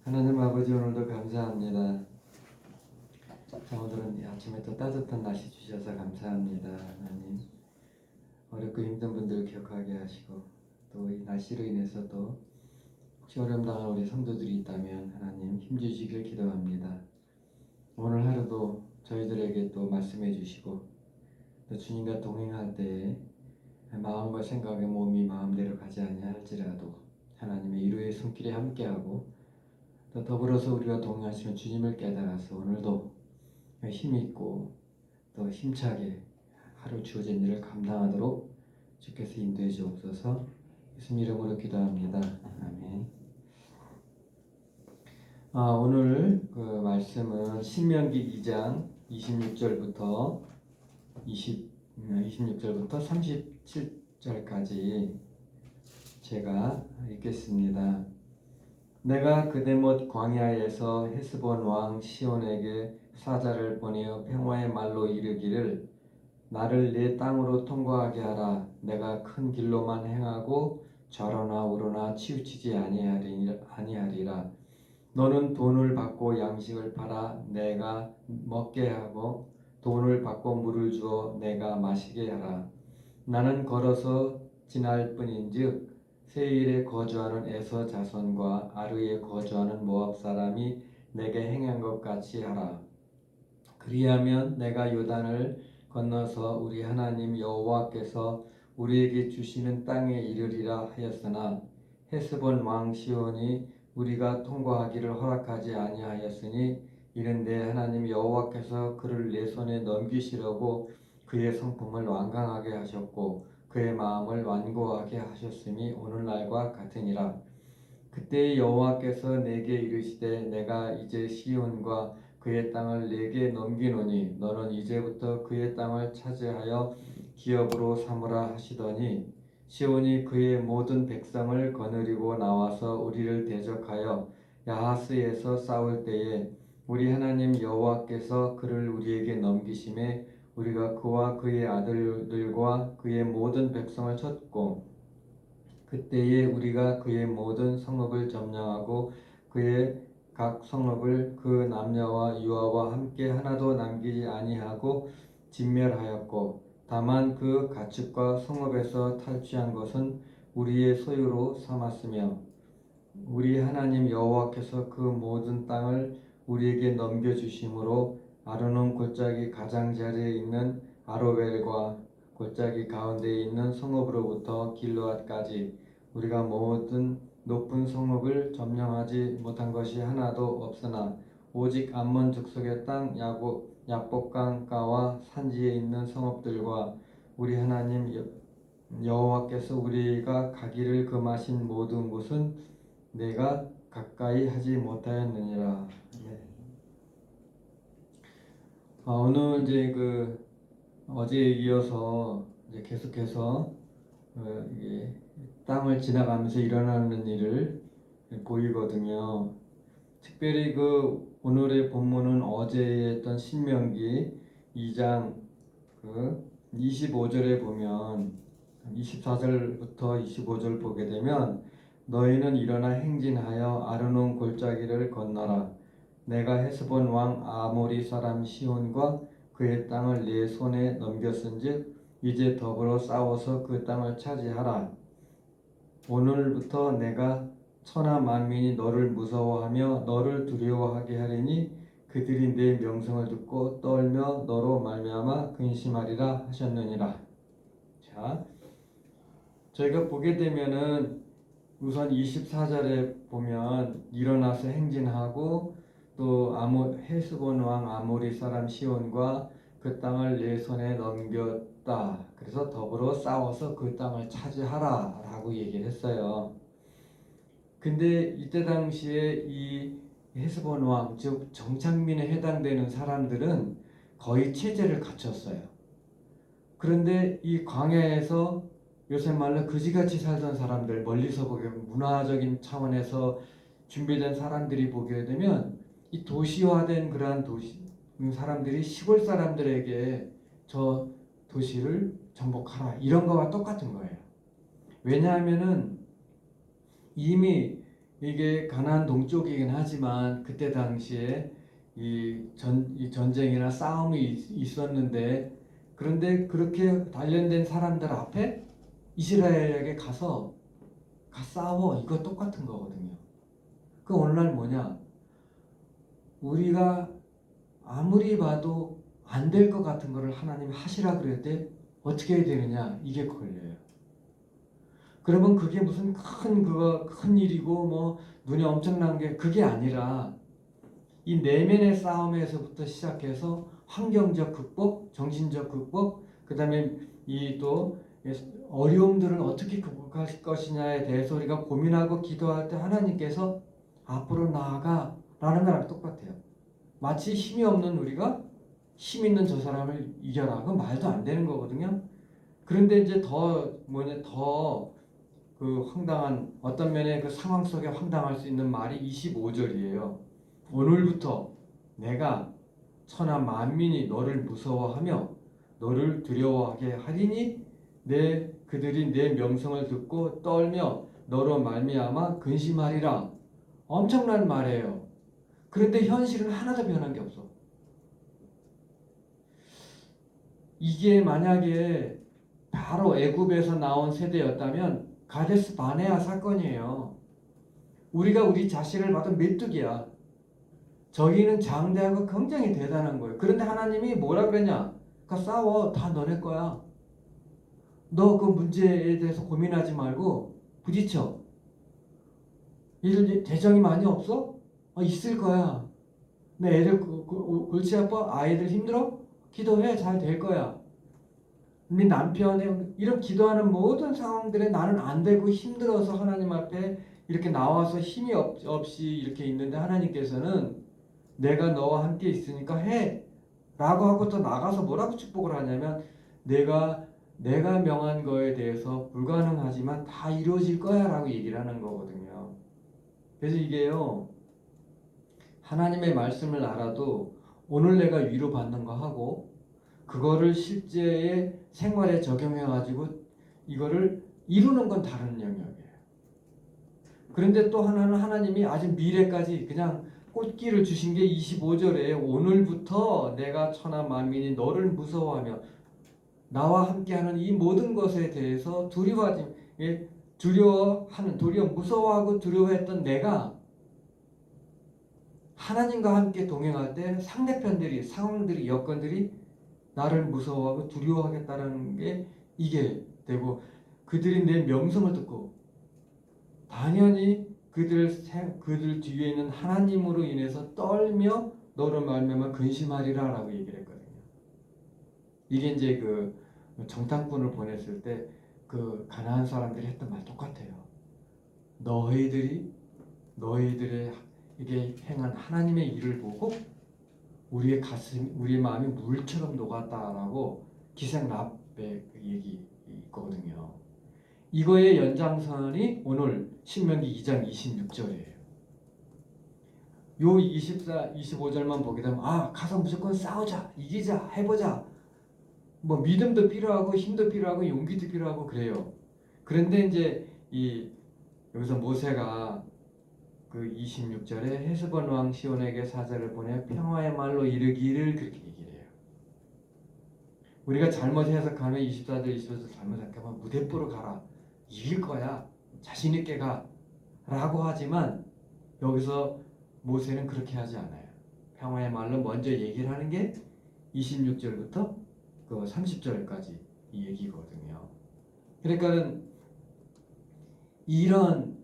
하나님 아버지, 오늘도 감사합니다. 자, 오늘은 아침에 또 따뜻한 날씨 주셔서 감사합니다. 하나님, 어렵고 힘든 분들 기억하게 하시고, 또 이 날씨로 인해서 또 혹시 어려움 당한 우리 성도들이 있다면 하나님 힘주시길 기도합니다. 오늘 하루도 저희들에게 또 말씀해 주시고, 또 주님과 동행할 때에 마음과 생각의 몸이 마음대로 가지 아니할지라도 하나님의 위로의 손길에 함께하고, 또 더불어서 우리와 동행하시는 주님을 깨달아서 오늘도 힘있고 또 힘차게 하루 주어진 일을 감당하도록 주께서 인도해 주옵소서. 예수님 이름으로 기도합니다. 아멘. 오늘 그 말씀은 신명기 2장 26절부터 37절까지 제가 읽겠습니다. 내가 그대못 광야에서 헤스본 왕 시온에게 사자를 보내어 평화의 말로 이르기를 나를 내 땅으로 통과하게 하라. 내가 큰 길로만 행하고 좌로나 우로나 치우치지 아니하리라. 너는 돈을 받고 양식을 팔아 내가 먹게 하고 돈을 받고 물을 주어 내가 마시게 하라. 나는 걸어서 지날 뿐인즉 세일에 거주하는 에서 자손과 아르에 거주하는 모압 사람이 내게 행한 것 같이 하라. 그리하면 내가 요단을 건너서 우리 하나님 여호와께서 우리에게 주시는 땅에 이르리라 하였으나 헤스본 왕 시온이 우리가 통과하기를 허락하지 아니하였으니 이는 내 하나님 여호와께서 그를 내 손에 넘기시려고 그의 성품을 완강하게 하셨고 그의 마음을 완고하게 하셨음이 오늘날과 같으니라. 그때 여호와께서 내게 이르시되 내가 이제 시온과 그의 땅을 내게 넘기노니 너는 이제부터 그의 땅을 차지하여 기업으로 삼으라 하시더니 시온이 그의 모든 백성을 거느리고 나와서 우리를 대적하여 야하스에서 싸울 때에 우리 하나님 여호와께서 그를 우리에게 넘기심에 우리가 그와 그의 아들들과 그의 모든 백성을 쳤고 그때에 우리가 그의 모든 성읍을 점령하고 그의 각 성읍을 그 남녀와 유아와 함께 하나도 남기지 아니하고 진멸하였고 다만 그 가축과 성읍에서 탈취한 것은 우리의 소유로 삼았으며 우리 하나님 여호와께서 그 모든 땅을 우리에게 넘겨주심으로 아르논 골짜기 가장자리에 있는 아로웰과 골짜기 가운데에 있는 성읍으로부터 길르앗까지 우리가 모든 높은 성읍을 점령하지 못한 것이 하나도 없으나 오직 암몬 족속의 땅 야복강가와 산지에 있는 성읍들과 우리 하나님 여호와께서 우리가 가기를 금하신 모든 곳은 내가 가까이 하지 못하였느니라. 네. 오늘 이제 어제에 이어서 이제 계속해서 이게 땅을 지나가면서 일어나는 일을 보이거든요. 특별히 오늘의 본문은 어제 했던 신명기 2장 25절에 보면 24절부터 25절 보게 되면 너희는 일어나 행진하여 아르논 골짜기를 건너라. 내가 헤스본 왕 아모리 사람 시온과 그의 땅을 내 손에 넘겼은즉 이제 더불어 싸워서 그 땅을 차지하라. 오늘부터 내가 천하 만민이 너를 무서워하며 너를 두려워하게 하리니 그들이 내 명성을 듣고 떨며 너로 말미암아 근심하리라 하셨느니라. 자, 저희가 보게 되면은 우선 24절에 보면 일어나서 행진하고 또 헤스본 왕 아모리 사람 시온과 그 땅을 내 손에 넘겼다. 그래서 더불어 싸워서 그 땅을 차지하라 라고 얘기를 했어요. 근데 이때 당시에 이 헤스본 왕, 즉 정착민에 해당되는 사람들은 거의 체제를 갖췄어요. 그런데 이 광야에서 요새 말로 그지같이 살던 사람들, 멀리서 보게 문화적인 차원에서 준비된 사람들이 보게 되면 이 도시화된 그러한 사람들이 시골 사람들에게 저 도시를 정복하라 이런 거와 똑같은 거예요. 왜냐하면은 이미 이게 가나안 동쪽이긴 하지만 그때 당시에 이 전쟁이나 싸움이 있었는데, 그런데 그렇게 단련된 사람들 앞에 이스라엘에게 가 싸워. 이거 똑같은 거거든요. 그 오늘날 뭐냐? 우리가 아무리 봐도 안 될 것 같은 거를 하나님이 하시라 그럴 때 어떻게 해야 되느냐? 이게 걸려요. 그러면 그게 무슨 큰 일이고 뭐 눈에 엄청난 게 그게 아니라 이 내면의 싸움에서부터 시작해서 환경적 극복, 정신적 극복, 그 다음에 이 또 어려움들을 어떻게 극복할 것이냐에 대해서 우리가 고민하고 기도할 때 하나님께서 앞으로 나아가라는 거랑 똑같아요. 마치 힘이 없는 우리가 힘 있는 저 사람을 이겨라. 그 말도 안 되는 거거든요. 그런데 이제 더 그 황당한 어떤 면에 그 상황 속에 황당할 수 있는 말이 25절이에요. 오늘부터 내가 천하 만민이 너를 무서워하며 너를 두려워하게 하리니 그들이 내 명성을 듣고 떨며 너로 말미암아 근심하리라. 엄청난 말이에요. 그런데 현실은 하나도 변한 게 없어. 이게 만약에 바로 애굽에서 나온 세대였다면 가데스 바네아 사건이에요. 우리가 우리 자신을 봐도 메뚜기야. 저기는 장대하고 굉장히 대단한 거예요. 그런데 하나님이 뭐라 그랬냐? 싸워. 다 너네 거야. 너 그 문제에 대해서 고민하지 말고 부딪혀. 대적이 많이 없어? 있을 거야. 내 애들 골치 아파? 아이들 힘들어? 기도해. 잘 될 거야. 우리 남편의 이런 기도하는 모든 상황들에 나는 안 되고 힘들어서 하나님 앞에 이렇게 나와서 힘이 없이 이렇게 있는데 하나님께서는 내가 너와 함께 있으니까 해 라고 하고 또 나가서 뭐라고 축복을 하냐면 내가 명한 거에 대해서 불가능하지만 다 이루어질 거야 라고 얘기를 하는 거거든요. 그래서 이게요, 하나님의 말씀을 알아도 오늘 내가 위로받는 거 하고 그거를 실제의 생활에 적용해 가지고 이거를 이루는 건 다른 영역이에요. 그런데 또 하나는 하나님이 아직 미래까지 그냥 꽃길을 주신 게 25절에 오늘부터 내가 천하 만민이 너를 무서워하며 나와 함께하는 이 모든 것에 대해서 무서워하고 두려워했던 내가 하나님과 함께 동행할 때 상황들이, 여건들이 나를 무서워하고 두려워하겠다는 게 이게 되고, 그들이 내 명성을 듣고 당연히 그들 뒤에 있는 하나님으로 인해서 떨며 너로 말미암아 근심하리라 라고 얘기를 했거든요. 이게 이제 그 정탐꾼을 보냈을 때 그 가나안 사람들이 했던 말 똑같아요. 너희들의 이게 행한 하나님의 일을 보고 우리의 마음이 물처럼 녹았다라고 기생랍의 그 얘기 있거든요. 이거의 연장선이 오늘 신명기 2장 26절이에요. 요 25절만 보게 되면 가서 무조건 싸우자, 이기자, 해보자. 뭐 믿음도 필요하고 힘도 필요하고 용기도 필요하고 그래요. 그런데 이제 여기서 모세가 그 26절에 헤스본 왕 시온에게 사자를 보내 평화의 말로 이르기를 그렇게 얘기를 해요. 우리가 잘못 해석하면 24절 25절 잘못 해석하면 무대포로 가라, 이길 거야, 자신 있게 가 라고 하지만 여기서 모세는 그렇게 하지 않아요. 평화의 말로 먼저 얘기를 하는 게 26절부터 그 30절까지 이 얘기거든요. 그러니까는 이런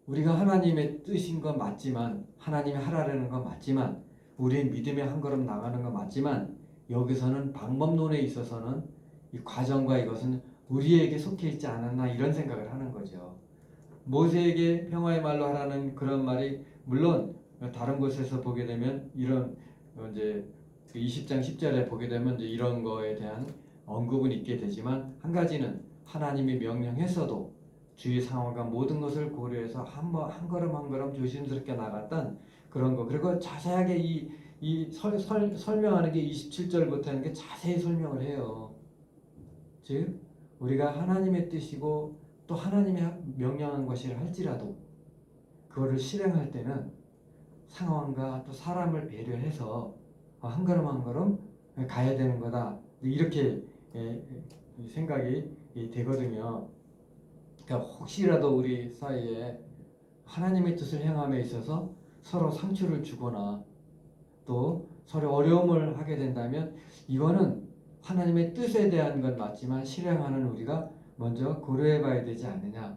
우리가 하나님의 뜻인 건 맞지만, 하나님이 하라는 건 맞지만, 우리의 믿음에 한 걸음 나가는 건 맞지만, 여기서는 방법론에 있어서는 이 과정과 이것은 우리에게 속해 있지 않았나 이런 생각을 하는 거죠. 모세에게 평화의 말로 하라는 그런 말이 물론 다른 곳에서 보게 되면 이런 이제 20장 10절에 보게 되면 이제 이런 거에 대한 언급은 있게 되지만, 한 가지는 하나님이 명령했어도 주위 상황과 모든 것을 고려해서 한 걸음 한 걸음 조심스럽게 나갔던 그런 거. 그리고 자세하게 설명하는 게 27절부터 하는 게 자세히 설명을 해요. 즉 우리가 하나님의 뜻이고 또 하나님의 명령한 것이라 할지라도 그거를 실행할 때는 상황과 또 사람을 배려해서 한 걸음 한 걸음 가야 되는 거다. 이렇게 생각이 되거든요. 그러니까 혹시라도 우리 사이에 하나님의 뜻을 행함에 있어서 서로 상처를 주거나 또 서로 어려움을 하게 된다면 이거는 하나님의 뜻에 대한 건 맞지만 실행하는 우리가 먼저 고려해 봐야 되지 않느냐.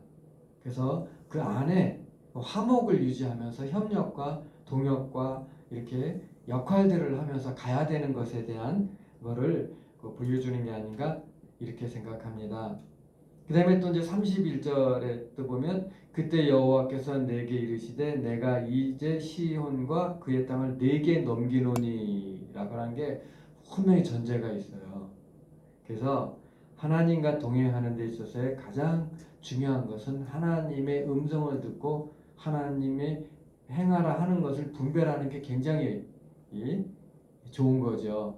그래서 그 안에 화목을 유지하면서 협력과 동역과 이렇게 역할들을 하면서 가야 되는 것에 대한 거를 보여주는 게 아닌가 이렇게 생각합니다. 그 다음에 또 이제 31절에 또 보면 그때 여호와께서 내게 이르시되 내가 이제 시온과 그의 땅을 내게 넘기노니 라고 하는 게 분명히 전제가 있어요. 그래서 하나님과 동행하는 데 있어서의 가장 중요한 것은 하나님의 음성을 듣고 하나님의 행하라 하는 것을 분별하는 게 굉장히 좋은 거죠.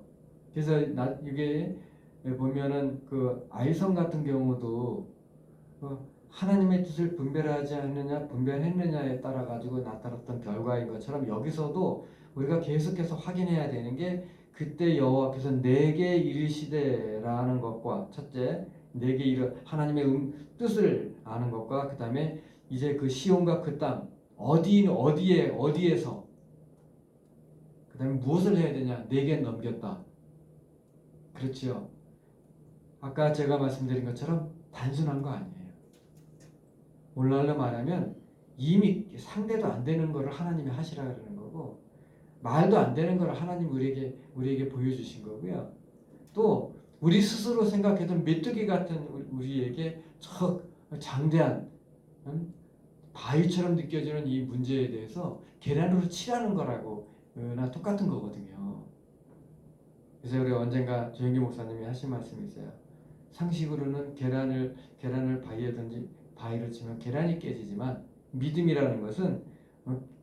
그래서 이게 보면은 그 아이성 같은 경우도 하나님의 뜻을 분별하지 않느냐 분별했느냐에 따라 가지고 나타났던 결과인 것처럼 여기서도 우리가 계속해서 확인해야 되는 게 그때 여호와께서 내게 이르시되라는 것과 첫째 내게 하나님의 뜻을 아는 것과 그 다음에 이제 그 시온과 그 땅 어디에서 그 다음에 무엇을 해야 되냐 내게 넘겼다. 그렇지요. 아까 제가 말씀드린 것처럼 단순한 거 아니에요. 오늘날로 말하면 이미 상대도 안 되는 것을 하나님이 하시라 그러는 거고 말도 안 되는 것을 하나님 우리에게 보여주신 거고요. 또 우리 스스로 생각해도 메뚜기 같은 우리에게 저 장대한 바위처럼 느껴지는 이 문제에 대해서 계란으로 칠하는 거라고나 똑같은 거거든요. 그래서 우리 언젠가 조영기 목사님이 하신 말씀이 있어요. 상식으로는 계란을 바위를 치면 계란이 깨지지만 믿음이라는 것은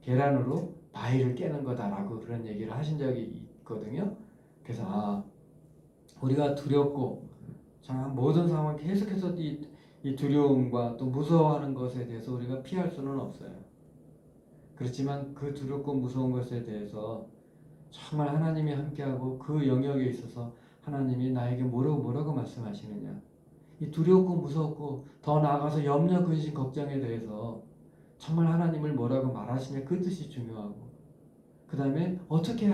계란으로 바위를 깨는 거다라고 그런 얘기를 하신 적이 있거든요. 그래서 우리가 두렵고 모든 상황 계속해서 이 두려움과 또 무서워하는 것에 대해서 우리가 피할 수는 없어요. 그렇지만 그 두렵고 무서운 것에 대해서 정말 하나님이 함께하고 그 영역에 있어서 하나님이 나에게 뭐라고 말씀하시느냐. 이 두렵고 무섭고 더 나아가서 염려, 근심, 걱정에 대해서 정말 하나님을 뭐라고 말하시냐 그 뜻이 중요하고 그 다음에 어떻게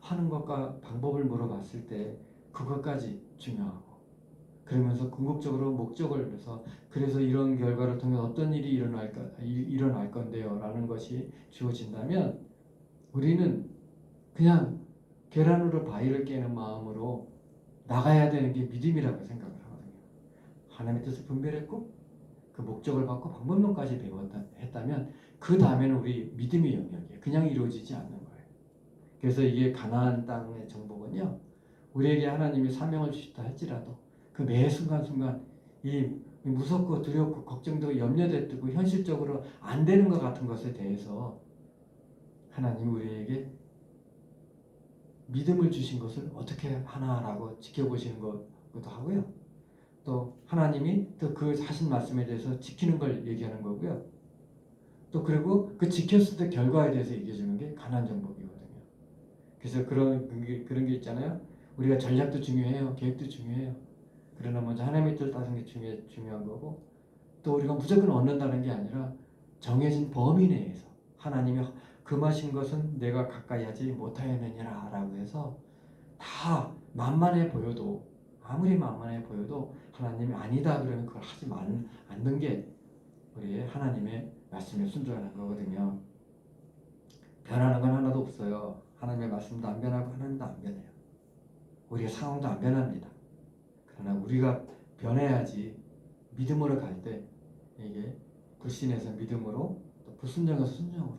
하는 것과 방법을 물어봤을 때 그것까지 중요하고 그러면서 궁극적으로 목적을 위해서 그래서 이런 결과를 통해 어떤 일이 일어날 건데요 라는 것이 주어진다면 우리는 그냥 계란으로 바위를 깨는 마음으로 나가야 되는 게 믿음이라고 생각을 하거든요. 하나님의 뜻을 분별했고 그 목적을 받고 방법론까지 했다면 그 다음에는 우리 믿음의 영역이에요. 그냥 이루어지지 않는 거예요. 그래서 이게 가나안 땅의 정복은요. 우리에게 하나님이 사명을 주셨다 할지라도 그 매 순간순간 이 무섭고 두렵고 걱정되고 염려되고 현실적으로 안 되는 것 같은 것에 대해서 하나님이 우리에게 믿음을 주신 것을 어떻게 하나라고 지켜보시는 것도 하고요. 또 하나님이 또 그 자신 말씀에 대해서 지키는 걸 얘기하는 거고요. 또 그리고 그 지켰을 때 결과에 대해서 얘기해주는 게 가나안 정복이거든요. 그래서 그런 게 있잖아요. 우리가 전략도 중요해요. 계획도 중요해요. 그러나 먼저 하나님의 뜻을 따르는 게 중요한 거고 또 우리가 무조건 얻는다는 게 아니라 정해진 범위 내에서 하나님이 금하신 것은 내가 가까이 하지 못하였느니라 라고 해서 다 만만해 보여도 아무리 만만해 보여도 하나님이 아니다 그러면 그걸 하지 않는 게 우리의 하나님의 말씀에 순종하는 거거든요. 변하는 건 하나도 없어요. 하나님의 말씀도 안 변하고 하나님도 안 변해요. 우리의 상황도 안 변합니다. 그러나 우리가 변해야지 믿음으로 갈 때 이게 불신에서 믿음으로 또 불순종에서 순종으로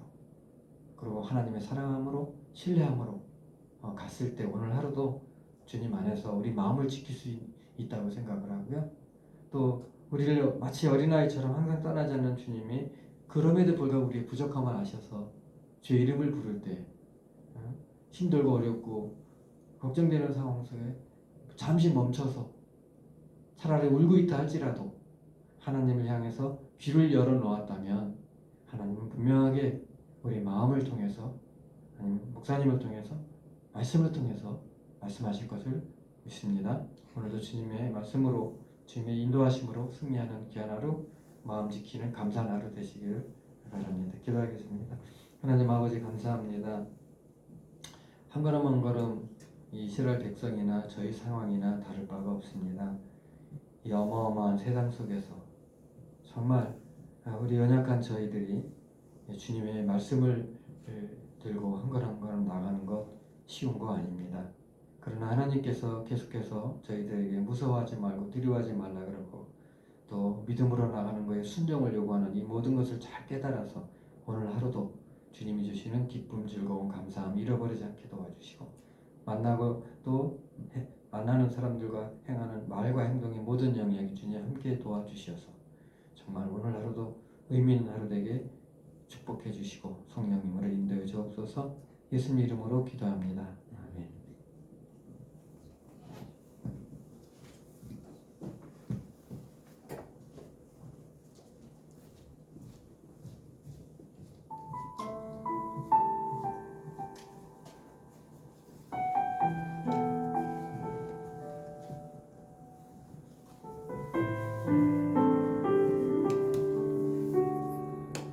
그리고 하나님의 사랑함으로 신뢰함으로 갔을 때 오늘 하루도 주님 안에서 우리 마음을 지킬 수 있다고 생각을 하고요. 또 우리를 마치 어린아이처럼 항상 떠나지 않는 주님이 그럼에도 불구하고 우리의 부족함을 아셔서 주의 이름을 부를 때 힘들고 어렵고 걱정되는 상황 속에 잠시 멈춰서 차라리 울고 있다 할지라도 하나님을 향해서 귀를 열어놓았다면 하나님은 분명하게 우리 마음을 통해서 아니면 목사님을 통해서 말씀을 통해서 말씀하실 것을 믿습니다. 오늘도 주님의 말씀으로 주님의 인도하심으로 승리하는 귀한 하루, 마음 지키는 감사한 하루 되시기를 바랍니다. 기도하겠습니다. 하나님 아버지 감사합니다. 한 걸음 한 걸음 이 이스라엘 백성이나 저희 상황이나 다를 바가 없습니다. 이 어마어마한 세상 속에서 정말 우리 연약한 저희들이 주님의 말씀을 들고 한 걸음 한 걸음 나가는 것 쉬운 거 아닙니다. 그러나 하나님께서 계속해서 저희들에게 무서워하지 말고 두려워하지 말라 그러고 또 믿음으로 나가는 것에 순종을 요구하는 이 모든 것을 잘 깨달아서 오늘 하루도 주님이 주시는 기쁨, 즐거움, 감사함 잃어버리지 않게 도와주시고 만나고 또 만나는 사람들과 행하는 말과 행동의 모든 영역이 주님 함께 도와주시어서 정말 오늘 하루도 의미 있는 하루 되게 축복해 주시고 성령님으로 인도해 주옵소서. 예수님 이름으로 기도합니다.